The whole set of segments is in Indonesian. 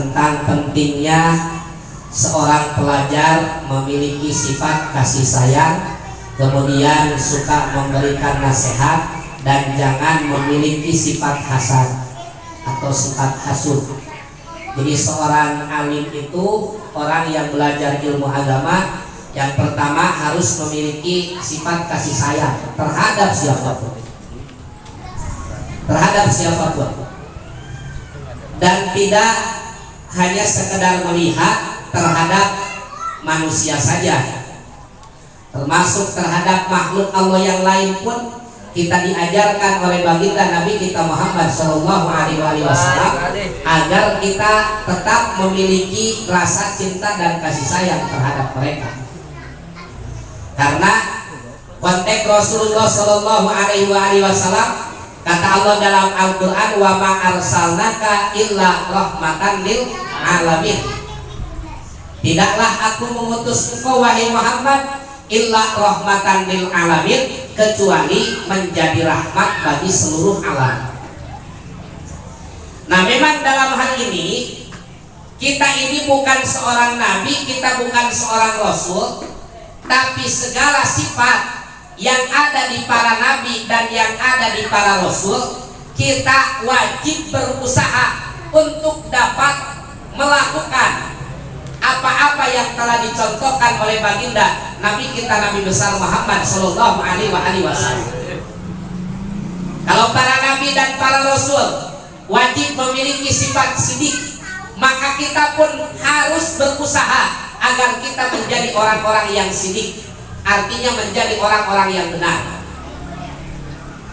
tentang pentingnya seorang pelajar memiliki sifat kasih sayang, kemudian suka memberikan nasihat, dan jangan memiliki sifat hasad atau sifat hasud. Jadi seorang alim itu orang yang belajar ilmu agama, yang pertama harus memiliki sifat kasih sayang terhadap siapapun, dan tidak hanya sekedar melihat terhadap manusia saja, termasuk terhadap makhluk Allah yang lain pun kita diajarkan oleh baginda Nabi kita Muhammad Shallallahu Alaihi Wasallam agar kita tetap memiliki rasa cinta dan kasih sayang terhadap mereka. Karena konteks Rasulullah Shallallahu Alaihi Wasallam, kata Allah dalam Al-Quran, wa ma arsalnaka illa rahmatan lil alamin. Tidaklah aku mengutus engkau wahai Muhammad illa rahmatan lil alamin, kecuali menjadi rahmat bagi seluruh alam. Nah, memang dalam hal ini kita ini bukan seorang nabi, kita bukan seorang rasul, tapi segala sifat yang ada di para nabi dan yang ada di para rasul, kita wajib berusaha untuk dapat melakukan apa-apa yang telah dicontohkan oleh baginda Nabi kita Nabi besar Muhammad Sallallahu Alaihi Wasallam. Kalau para nabi dan para rasul wajib memiliki sifat sidik, maka kita pun harus berusaha agar kita menjadi orang-orang yang sidik, artinya menjadi orang-orang yang benar.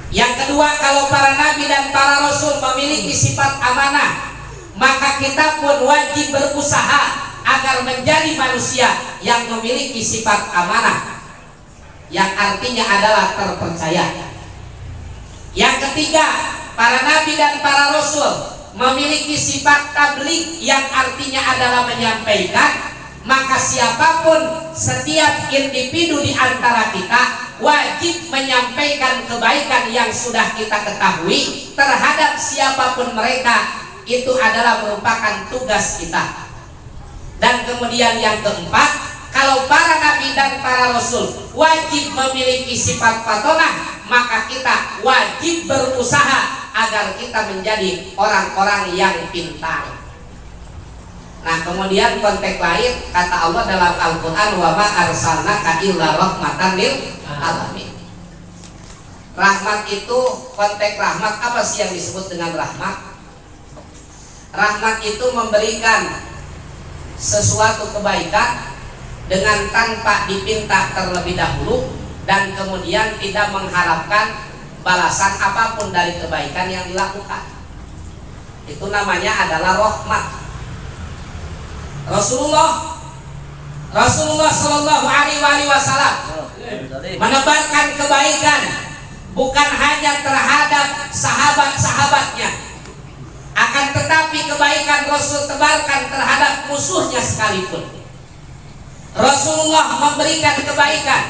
Yang kedua, kalau para nabi dan para rasul memiliki sifat amanah, maka kita pun wajib berusaha agar menjadi manusia yang memiliki sifat amanah, yang artinya adalah terpercaya. Yang ketiga, para nabi dan para rasul memiliki sifat tabligh, yang artinya adalah menyampaikan. Maka siapapun, setiap individu di antara kita wajib menyampaikan kebaikan yang sudah kita ketahui terhadap siapapun mereka. Itu adalah merupakan tugas kita. Dan kemudian yang keempat, kalau para nabi dan para rasul wajib memiliki sifat fatonah, maka kita wajib berusaha agar kita menjadi orang-orang yang pintar. Nah, kemudian konteks lain, kata Allah dalam Al-Quran, wa ma arsalnaka illa rahmatan lil alamin. Rahmat itu, konteks rahmat apa sih yang disebut dengan rahmat? Rahmat itu memberikan sesuatu kebaikan dengan tanpa dipinta terlebih dahulu, dan kemudian tidak mengharapkan balasan apapun dari kebaikan yang dilakukan. Itu namanya adalah rahmat. Rasulullah Shallallahu Alaihi Wasallam menebarkan kebaikan bukan hanya terhadap sahabat-sahabatnya, akan tetapi kebaikan Rasul tebarkan terhadap musuhnya sekalipun. Rasulullah memberikan kebaikan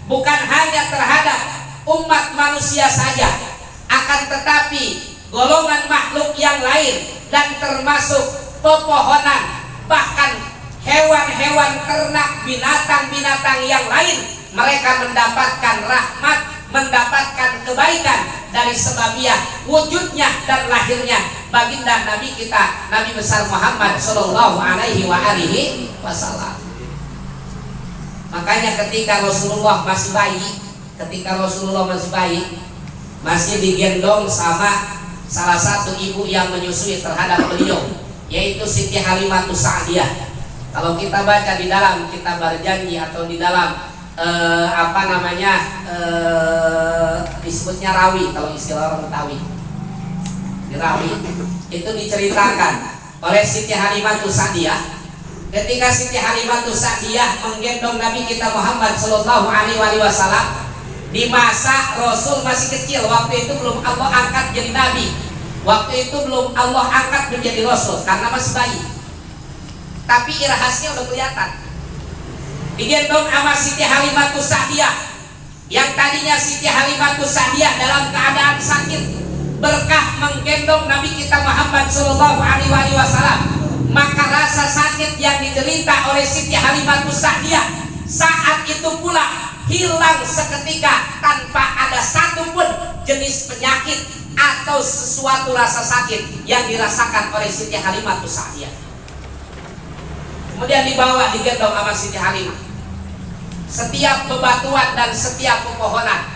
bukan hanya terhadap umat manusia saja, akan tetapi golongan makhluk yang lain, dan termasuk pepohonan, bahkan hewan-hewan ternak, binatang-binatang yang lain. Mereka mendapatkan rahmat, mendapatkan kebaikan dari sebabnya wujudnya dan lahirnya baginda Nabi kita Nabi besar Muhammad Sallallahu Alaihi Wasallam. Makanya ketika Rasulullah masih bayi, masih digendong sama salah satu ibu yang menyusui terhadap beliau, yaitu Siti Halimatus Sa'diyah. Kalau kita baca di dalam kitab Berjanji atau di dalam disebutnya rawi, kalau istilah orang Betawi, di rawi itu diceritakan oleh Siti Halimatus Sa'diyah. Ketika Siti Halimatus Sa'diyah menggendong Nabi kita Muhammad Sallallahu Alaihi Wasallam di masa Rasul masih kecil, waktu itu belum Allah angkat jadi Nabi, waktu itu belum Allah angkat menjadi Rasul karena masih bayi. Tapi irhasnya udah kelihatan. Digendong sama Siti Halimatus Sa'diyah, yang tadinya Siti Halimatus Sa'diyah dalam keadaan sakit, berkah menggendong Nabi kita Muhammad Sallallahu Alaihi Wasallam, maka diderita oleh Siti Halimatus Sa'diyah. Saat itu pula hilang seketika tanpa ada satupun jenis penyakit atau sesuatu rasa sakit yang dirasakan oleh Siti Halimatus Sa'diyah. Kemudian dibawa digendong sama Siti Halimah. Setiap bebatuan dan setiap pepohonan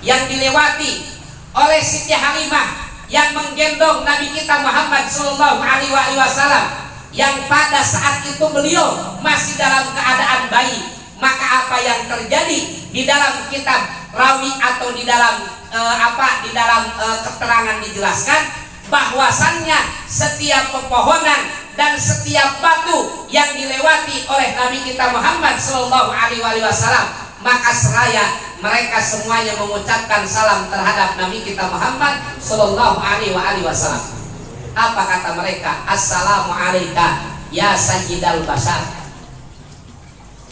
yang dilewati oleh Siti Halimah yang menggendong Nabi kita Muhammad Sallallahu Alaihi Wasallam, yang pada saat itu beliau masih dalam keadaan bayi, maka apa yang terjadi di dalam kitab rawi atau di dalam keterangan dijelaskan bahwasannya setiap pepohonan dan setiap batu yang dilewati oleh Nabi kita Muhammad Sallallahu Alaihi Wasallam, maka seraya mereka semuanya mengucapkan salam terhadap Nabi kita Muhammad Sallallahu Alaihi Wasallam. Apa kata mereka? Assalamu alayka ya sayyidal bashar.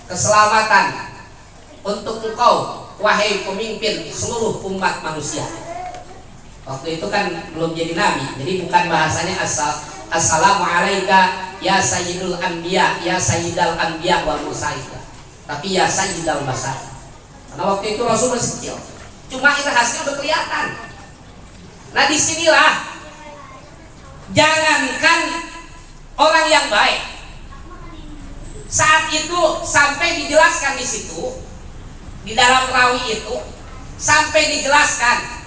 Keselamatan untuk engkau wahai pemimpin seluruh umat manusia. Waktu itu kan belum jadi nabi, jadi bukan bahasanya assalamu alayka ya sayyidul anbiya, ya sayyidal anbiya wal mursalin, tapi ya sayyidal bashar. Karena waktu itu Rasul masih kecil, cuma itu hasilnya udah kelihatan. Nah disinilah jangankan orang yang baik, saat itu sampai dijelaskan di situ di dalam rawi itu sampai dijelaskan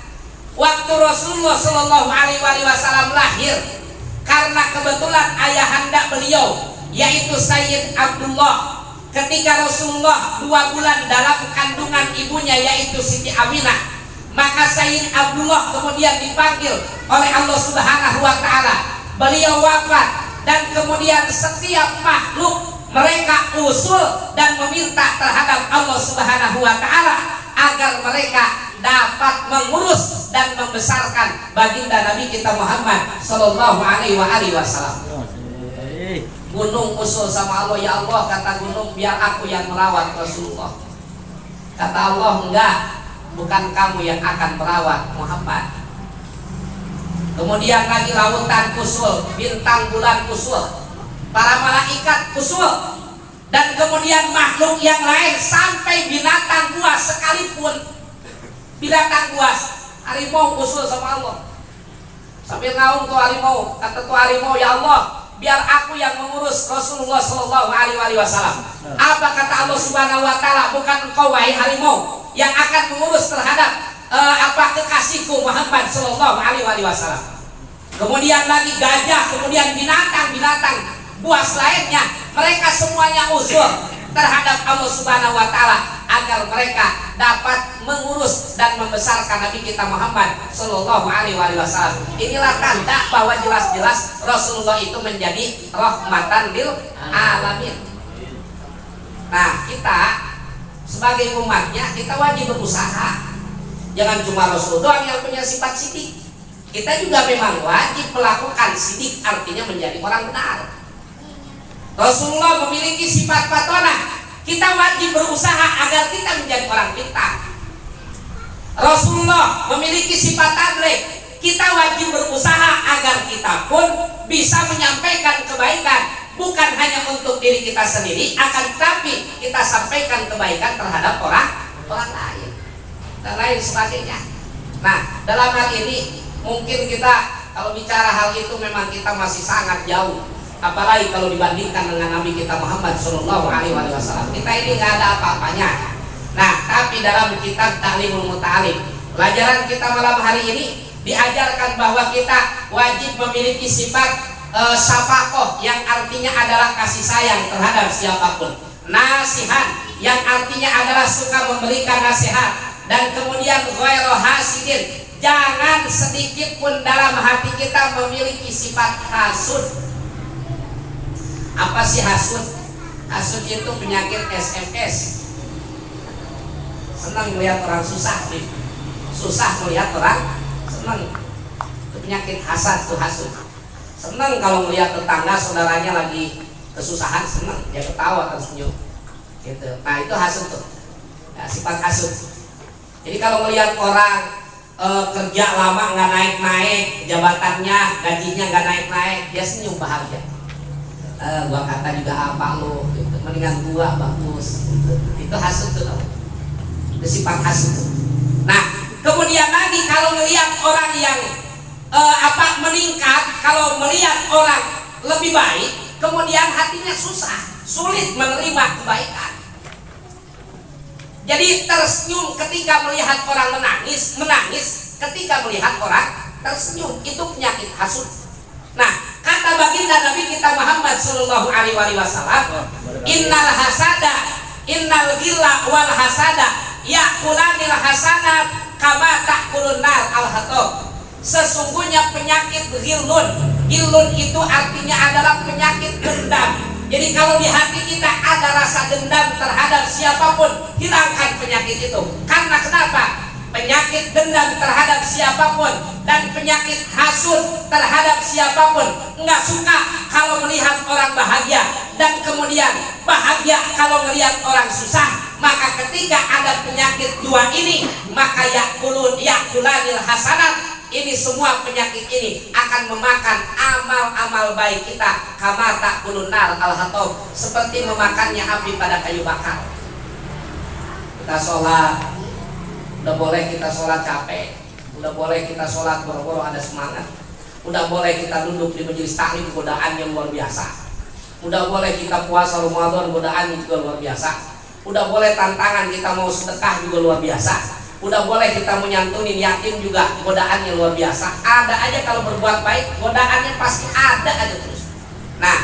waktu Rasulullah Shallallahu Alaihi Wasallam lahir, karena kebetulan ayahanda beliau yaitu Sayyid Abdullah, ketika Rasulullah 2 bulan dalam kandungan ibunya yaitu Siti Aminah, maka Sayyid Abdullah kemudian dipanggil oleh Allah Subhanahu wa Ta'ala. Beliau wafat dan kemudian setiap makhluk mereka usul dan meminta terhadap Allah Subhanahu wa Ta'ala agar mereka dapat mengurus dan membesarkan baginda Nabi kita Muhammad Sallallahu Alaihi Wasallam. Gunung usul sama Allah, ya Allah, kata gunung, biar aku yang merawat Rasulullah. Kata Allah, enggak, bukan kamu yang akan merawat Muhammad. Kemudian lagi lautan usul, bintang bulan usul, para malaikat usul, dan kemudian makhluk yang lain sampai binatang buas sekalipun. Binatang buas, harimau usul sama Allah. Sambil ngaung tuh harimau, kata tuh harimau, ya Allah, biar aku yang mengurus Rasulullah Sallallahu Alaihi Wasallam. Apa kata Allah Subhanahu Wa Taala? Bukan engkau wahai harimau yang akan mengurus terhadap kekasihku Muhammad Sallallahu Alaihi Wasallam. Kemudian lagi gajah, kemudian binatang-binatang buas lainnya, mereka semuanya usul terhadap Allah Subhanahu Wa Taala agar mereka dapat mengurus dan membesarkan Nabi kita Muhammad Sallallahu Alaihi Wasallam. Inilah tanda bahwa jelas-jelas Rasulullah itu menjadi rahmatan lil alamin. Nah, kita sebagai umatnya kita wajib berusaha. Jangan cuma Rasul doang yang punya sifat sidik. Kita juga memang wajib melakukan sidik, artinya menjadi orang benar. Rasulullah memiliki sifat patonah. Kita wajib berusaha agar kita menjadi orang pintar. Rasulullah memiliki sifat tabligh. Kita wajib berusaha agar kita pun bisa menyampaikan kebaikan, bukan hanya untuk diri kita sendiri, akan tetapi kita sampaikan kebaikan terhadap orang lain dan lain sebagainya. Nah, dalam hal ini mungkin kita kalau bicara hal itu memang kita masih sangat jauh. Apalagi kalau dibandingkan dengan Nabi kita Muhammad Sallallahu Alaihi Wasallam, kita ini nggak ada apa-apanya. Nah, tapi dalam kitab Ta'limul Muta'alim, pelajaran kita malam hari ini diajarkan bahwa kita wajib memiliki sifat syafaqah, yang artinya adalah kasih sayang terhadap siapapun. Nasihan, yang artinya adalah suka memberikan nasihat. Dan kemudian ghairu hasidin, jangan sedikit pun dalam hati kita memiliki sifat hasud. Apa sih hasud? Hasud itu penyakit SMS. Senang melihat orang susah, susah melihat orang senang. Itu penyakit hasad, tuh hasud. Senang kalau melihat tetangga saudaranya lagi kesusahan, senang, dia ketawa tersenyum. Gitu. Nah itu hasud tuh, ya, sifat hasud. Jadi kalau melihat orang kerja lama nggak naik-naik, jabatannya, gajinya nggak naik-naik, dia senyum bahagia. Gua kata juga apa lo gitu. Mendingan gua bagus gitu. Itu hasud tuh, itu sifat hasud tuh. Nah kemudian lagi kalau melihat orang yang meningkat, kalau melihat orang lebih baik, kemudian hatinya sulit menerima kebaikan. Jadi tersenyum ketika melihat orang menangis ketika melihat orang tersenyum, itu penyakit hasud. Nah, kata baginda Nabi kita Muhammad sallallahu alaihi wasallam, innal ghilla wal hasada yaqulanil hasanat kama ta'kulun nar al-hatab. Sesungguhnya penyakit ghillun itu artinya adalah penyakit dendam. Jadi kalau di hati kita ada rasa dendam terhadap siapapun, hilangkan penyakit itu. Karena kenapa? Penyakit dendam terhadap siapapun dan penyakit hasud terhadap siapapun nggak suka kalau melihat orang bahagia, dan kemudian bahagia kalau melihat orang susah. Maka ketika ada penyakit dua ini, maka yakulanil hasanat, ini semua penyakit ini akan memakan amal-amal baik kita, kama ta'kulun nar al-hatab, seperti memakannya api pada kayu bakar. Kita sholat, udah boleh kita sholat capek, udah boleh kita sholat boro-boro ada semangat, udah boleh kita duduk di majelis taklim, godaan yang luar biasa, udah boleh kita puasa Ramadan, godaan juga luar biasa, udah boleh tantangan kita mau sedekah juga luar biasa, udah boleh kita menyantunin yatim juga, godaannya luar biasa. Ada aja kalau berbuat baik, godaannya pasti ada aja terus. Nah,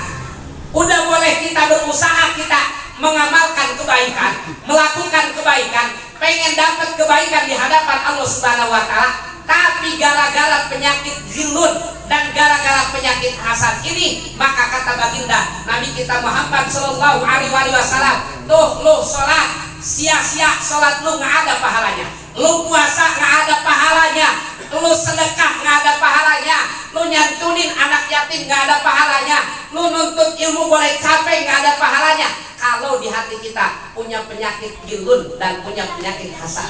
udah boleh kita berusaha, kita mengamalkan kebaikan, melakukan kebaikan, pengen dapat kebaikan di hadapan Allah Subhanahu wa taala, tapi gara-gara penyakit ghillun dan gara-gara penyakit hasad ini, maka kata baginda Nabi kita Muhammad sallallahu alaihi wasallam, tuh lu sholat sia-sia, sholat lu nggak ada pahalanya, lu puasa nggak ada pahalanya, lu sedekah nggak ada pahalanya, lu nyantunin anak yatim nggak ada pahalanya, lu nuntut ilmu boleh capek nggak ada pahalanya, kalau di hati kita punya penyakit ghillun dan punya penyakit hasad.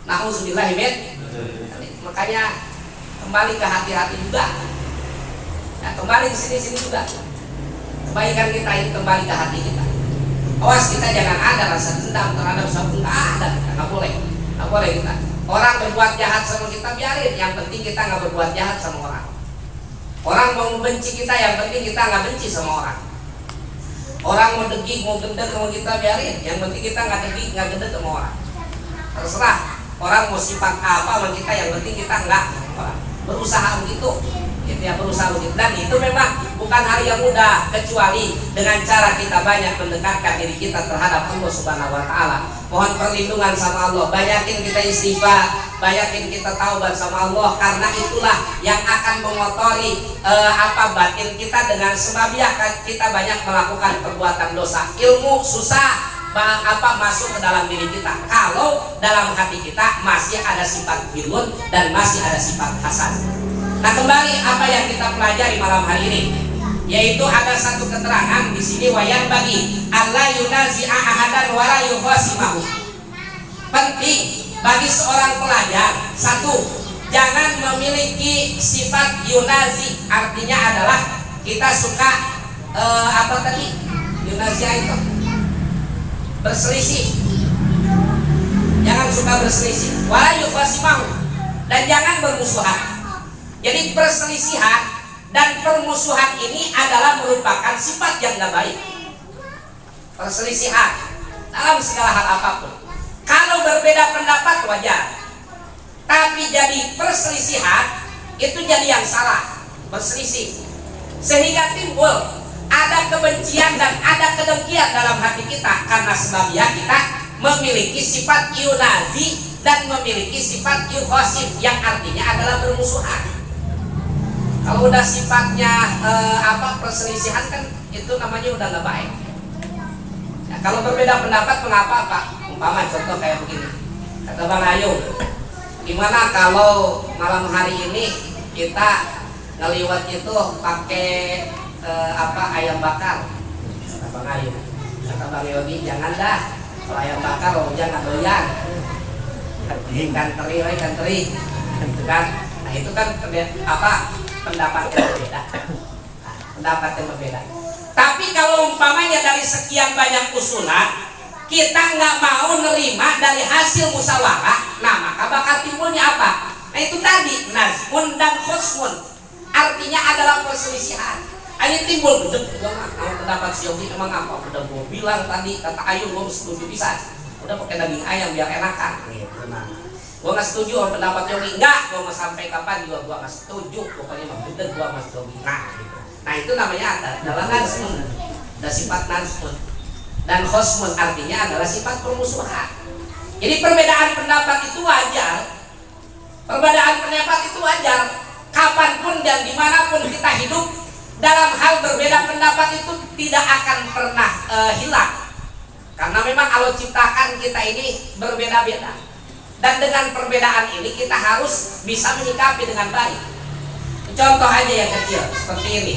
Nauzubillah min. Makanya kembali ke hati-hati juga. Nah, kembali ke sini-sini juga. Kebaikan kita ini kembali ke hati kita. Awas kita jangan ada rasa dendam terhadap sesuatu, nggak ada, nggak boleh kita. Orang berbuat jahat sama kita biarin, yang penting kita nggak berbuat jahat sama orang. Orang mau membenci kita, yang penting kita nggak benci sama orang. Orang mau degik, mau gendek sama kita biarin, yang penting kita nggak degik, nggak gendek sama orang. Terserah orang mau sifat apa sama kita, yang penting kita nggak berusaha begitu. Itu yang berusaha begitu, dan itu memang bukan hal yang mudah, kecuali dengan cara kita banyak mendekatkan diri kita terhadap Allah Subhanahu wa taala. Mohon perlindungan sama Allah, banyakin kita istighfar, banyakin kita taubat sama Allah, karena itulah yang akan mengotori batin kita, dengan sebabnya kita banyak melakukan perbuatan dosa. Ilmu susah masuk ke dalam diri kita kalau dalam hati kita masih ada sifat ghillun dan masih ada sifat hasad. Nah, kembali apa yang kita pelajari malam hari ini, yaitu ada satu keterangan di sini, wayan bagi Allah yunazi'a ahadan wala yukhasimahu. Penting bagi seorang pelajar, satu, jangan memiliki sifat yunazi, artinya adalah kita suka yunazia itu berselisih. Jangan suka berselisih, wala yukhasimahu, dan jangan bermusuhan. Jadi perselisihan dan permusuhan ini adalah merupakan sifat yang gak baik. Perselisihan dalam segala hal apapun. Kalau berbeda pendapat wajar, tapi jadi perselisihan itu jadi yang salah, berselisih, sehingga timbul ada kebencian dan ada kedengkian dalam hati kita, karena sebabnya kita memiliki sifat yunazi dan memiliki sifat yukhosim, yang artinya adalah bermusuhan. Kalau udah sifatnya perselisihan, kan itu namanya udah nggak baik. Ya, kalau berbeda pendapat mengapa Pak? Umpama contoh kayak begini, kata Bang Ayu, gimana kalau malam hari ini kita ngeliwat itu pakai ayam bakar? Kata Bang Ayu, kata Bang Yogi, jangan dah, kalau ayam bakar jangan doyan, ikan teri, gitu kan? Nah itu kan pendapat yang berbeda. pendapat yang berbeda. Tapi kalau umpamanya dari sekian banyak usulan kita nggak mau nerima dari hasil musyawarah, nah maka bakal timbulnya apa? Nah itu tadi nazmun dan khosmun, artinya adalah perselisihan. Ini timbul betul, pendapat si Yogi emang apa? Udah gue bilang tadi kata Ayu gue setuju bisa, udah pakai daging ayam biar enakan. Gue nggak setuju sama pendapat Yogi, enggak, gue mau sampai kapan juga gue nggak setuju, pokoknya mah bener gue sama Yogi. Nah itu namanya adalah nazmun, ada sifat nazmun. Dan khosmun artinya adalah sifat permusuhan. Jadi perbedaan pendapat itu wajar. Perbedaan pendapat itu wajar. Kapanpun dan dimanapun kita hidup, dalam hal berbeda pendapat itu tidak akan pernah hilang. Karena memang Allah ciptakan kita ini berbeda-beda. Dan dengan perbedaan ini kita harus bisa menyikapi dengan baik. Contoh aja yang kecil seperti ini.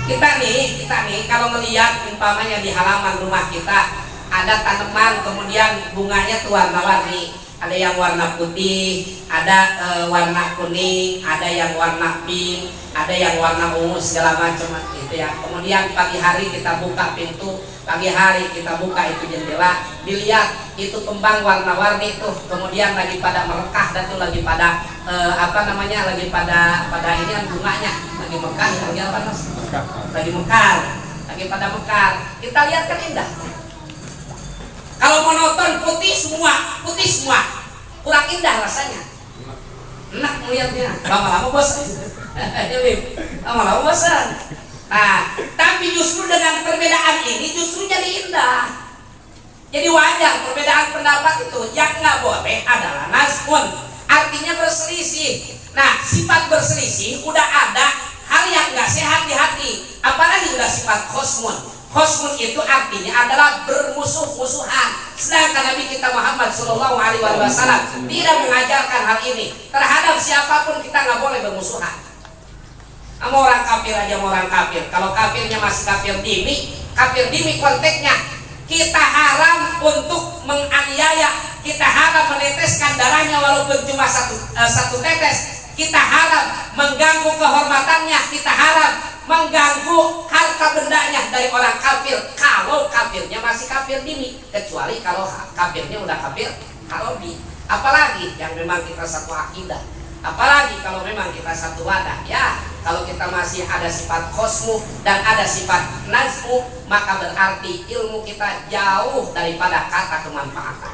Kita nih kalau melihat umpamanya di halaman rumah kita ada tanaman, kemudian bunganya tuh warna-warni, ada yang warna putih, ada warna kuning, ada yang warna pink, ada yang warna ungu segala macam gitu ya. Kemudian pagi hari kita buka pintu, pagi hari kita buka itu jendela, dilihat itu kembang warna-warni tuh, kemudian lagi pada merekah dan tuh lagi pada lagi pada ini kan bunganya lagi mekar, lagi apa mas? Lagi mekar, lagi pada mekar. Kita lihat kan indah. Kalau monoton putih semua, kurang indah rasanya. Enak melihatnya, lama-lama bosan. Lama-lama bosan. Nah, tapi justru dengan perbedaan ini justru jadi indah. Jadi wajar perbedaan pendapat itu. Yang nggak boleh adalah nazmun, artinya berselisih. Nah, sifat berselisih udah ada hal yang nggak sehat di hati, apalagi udah sifat khosmun. Khosmun itu artinya adalah bermusuh-musuhan. Sedangkan Nabi kita Muhammad SAW tidak mengajarkan hal ini. Terhadap siapapun kita nggak boleh bermusuhan. Sama orang kafir aja sama orang kafir. Kalau kafirnya masih kafir dimi konteksnya kita haram untuk menganiaya, kita haram meneteskan darahnya walaupun cuma satu tetes. Kita haram mengganggu kehormatannya, kita haram mengganggu harta bendanya dari orang kafir kalau kafirnya masih kafir dini, kecuali kalau kafirnya udah kafir harobi. Apalagi yang memang kita satu akidah, apalagi kalau memang kita satu wadah ya. Kalau kita masih ada sifat khosmu dan ada sifat nazmu, maka berarti ilmu kita jauh daripada kata kemanfaatan.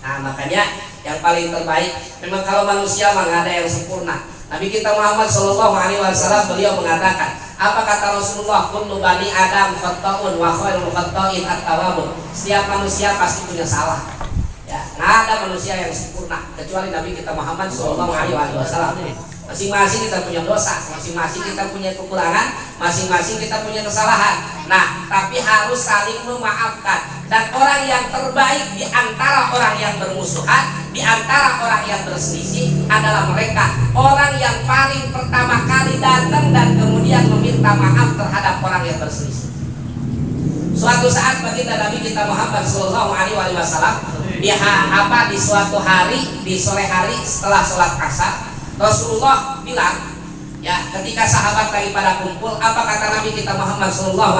Nah makanya yang paling terbaik memang kalau manusia mah nggak ada yang sempurna. Nabi kita Muhammad SAW beliau mengatakan, apa kata Rasulullah, kullu bani Adam khata'un wa khairul khata'in at-tawwabun. Setiap manusia pasti punya salah. Ya, nggak ada manusia yang sempurna kecuali Nabi kita Muhammad SAW. Masing-masing kita punya dosa, masing-masing kita punya kekurangan, masing-masing kita punya kesalahan. Nah, tapi harus saling memaafkan. Dan orang yang terbaik di antara orang yang bermusuhan, di antara orang yang berselisih adalah mereka, orang yang paling pertama kali datang dan kemudian meminta maaf terhadap orang yang berselisih. Suatu saat baginda Nabi kita Muhammad SAW di suatu hari, di sore hari setelah sholat asar, Rasulullah bilang, ya ketika sahabat lagi pada kumpul, apa kata Nabi kita Muhammad SAW?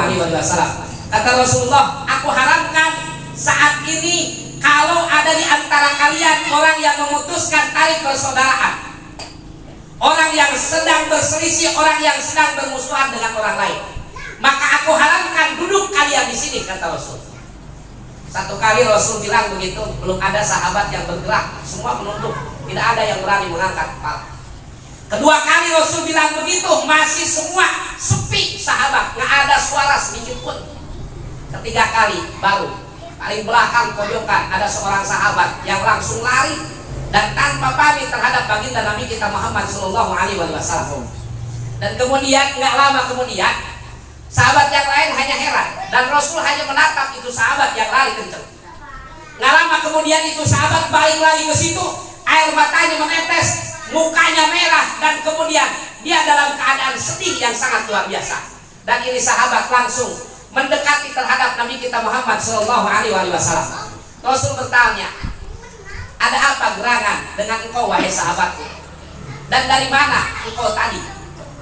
Kata Rasulullah, aku haramkan saat ini kalau ada di antara kalian orang yang memutuskan tali persaudaraan, orang yang sedang berselisih, orang yang sedang bermusuhan dengan orang lain, maka aku haramkan duduk kalian di sini, kata Rasul. Satu kali Rasul bilang begitu, belum ada sahabat yang bergerak, semua menunduk, tidak ada yang berani mengangkat kepala. Kedua kali Rasul bilang begitu, masih semua sepi sahabat, nggak ada suara sedikit pun. Ketiga kali baru paling belakang pojokan ada seorang sahabat yang langsung lari dan tanpa pamit terhadap baginda Nabi kita Muhammad SAW. Dan kemudian nggak lama kemudian sahabat yang lain hanya heran dan Rasul hanya menatap itu sahabat yang lari kencang. Nggak lama kemudian itu sahabat balik lagi ke situ, air matanya menetes, mukanya merah dan kemudian dia dalam keadaan sedih yang sangat luar biasa. Dan ini sahabat langsung mendekati terhadap Nabi kita Muhammad SAW. Rasul bertanya, ada apa gerangan dengan engkau wahai sahabatku? Dan dari mana engkau tadi?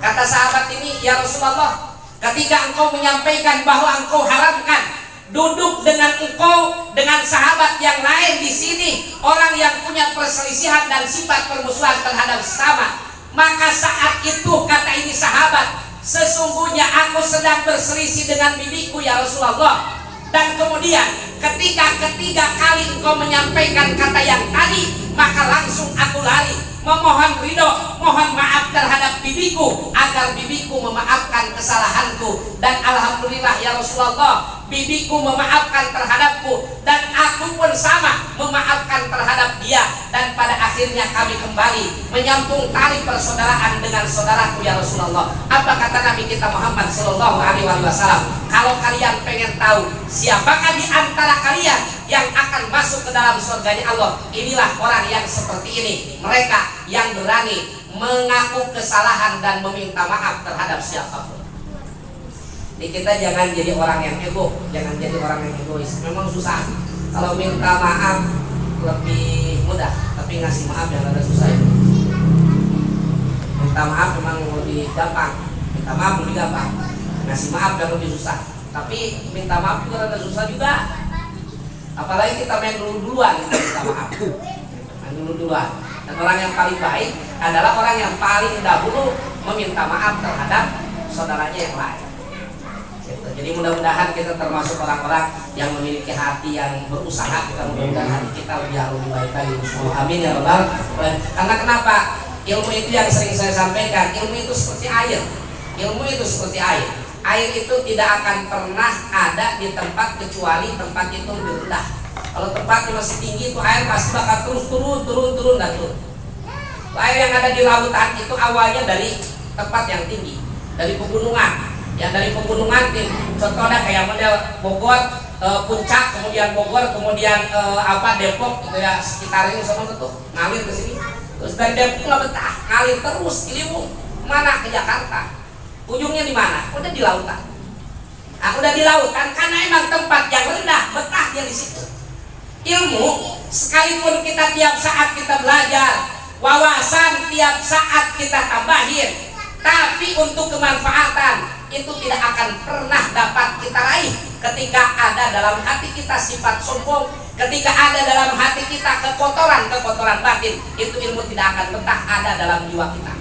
Kata sahabat ini, ya Rasulullah, ketika engkau menyampaikan bahwa engkau haramkan duduk dengan engkau dengan sahabat yang lain di sini, orang yang punya perselisihan dan sifat permusuhan terhadap sesama, maka saat itu kata ini sahabat, sesungguhnya aku sedang berselisih dengan bibiku ya Rasulullah. Dan kemudian ketika ketiga kali engkau menyampaikan kata yang tadi, maka langsung aku lari memohon ridho, mohon maaf terhadap bibiku agar bibiku memaafkan kesalahanku. Dan alhamdulillah ya Rasulullah, bibiku memaafkan terhadapku dan aku pun sama memaafkan terhadap dia, dan pada akhirnya kami kembali menyambung tali persaudaraan dengan saudaraku ya Rasulullah. Apa kata Nabi kita Muhammad sallallahu alaihi wasallam? Kalau kalian pengen tahu siapakah di antara kalian yang akan masuk ke dalam surganya Allah, inilah orang yang seperti ini, mereka yang berani mengaku kesalahan dan meminta maaf terhadap siapapun. Jadi kita jangan jadi orang yang ego, jangan jadi orang yang egois. Memang susah. Kalau minta maaf lebih mudah, tapi ngasih maaf yang ada susah. Minta maaf memang lebih gampang, minta maaf lebih gampang. Ngasih maaf yang lebih susah. Tapi minta maaf juga ada susah juga. Apalagi kita main duluan kita minta maaf. Main duluan. Dan orang yang paling baik adalah orang yang paling dahulu meminta maaf terhadap saudaranya yang lain. Jadi mudah-mudahan kita termasuk orang-orang yang memiliki hati yang berusaha. Kita mudah-mudahan hati kita lebih baik lagi. Amin ya rabbal alamin. Karena kenapa? Ilmu itu yang sering saya sampaikan, ilmu itu seperti air. Ilmu itu seperti air. Air itu tidak akan pernah ada di tempat kecuali tempat itu lebih rendah. Kalau tempatnya masih tinggi, itu air pasti bakal terus turun dan turun. Air yang ada di lautan itu awalnya dari tempat yang tinggi, dari pegunungan. Yang dari pegunungan, contohnya kayak model Bogor, Puncak, kemudian Bogor, kemudian Depok, gitu ya, sekitarnya sama itu ngalir ke sini. Terus dari Depok nggak betah, ngalir terus Ciliwung, mana ke Jakarta. Ujungnya di mana? Udah di lautan. Nah, udah di lautan karena emang tempat yang rendah, betah dia di situ. Ilmu, sekalipun kita tiap saat kita belajar, wawasan tiap saat kita tambahin, tapi untuk kemanfaatan itu tidak akan pernah dapat kita raih ketika ada dalam hati kita sifat sombong, ketika ada dalam hati kita kekotoran batin. Itu ilmu tidak akan betah ada dalam jiwa kita.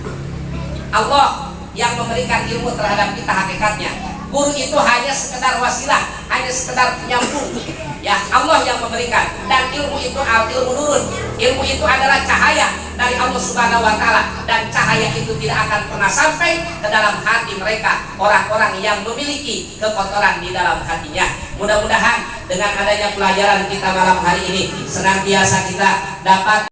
Allah yang memberikan ilmu terhadap kita hakikatnya. Guru itu hanya sekedar wasilah, hanya sekedar penyambung. Ya, Allah yang memberikan. Dan ilmu itu ilmu nurun. Ilmu itu adalah cahaya dari Allah Subhanahu wa taala, dan cahaya itu tidak akan pernah sampai ke dalam hati mereka, orang-orang yang memiliki kekotoran di dalam hatinya. Mudah-mudahan dengan adanya pelajaran kita malam hari ini senantiasa kita dapat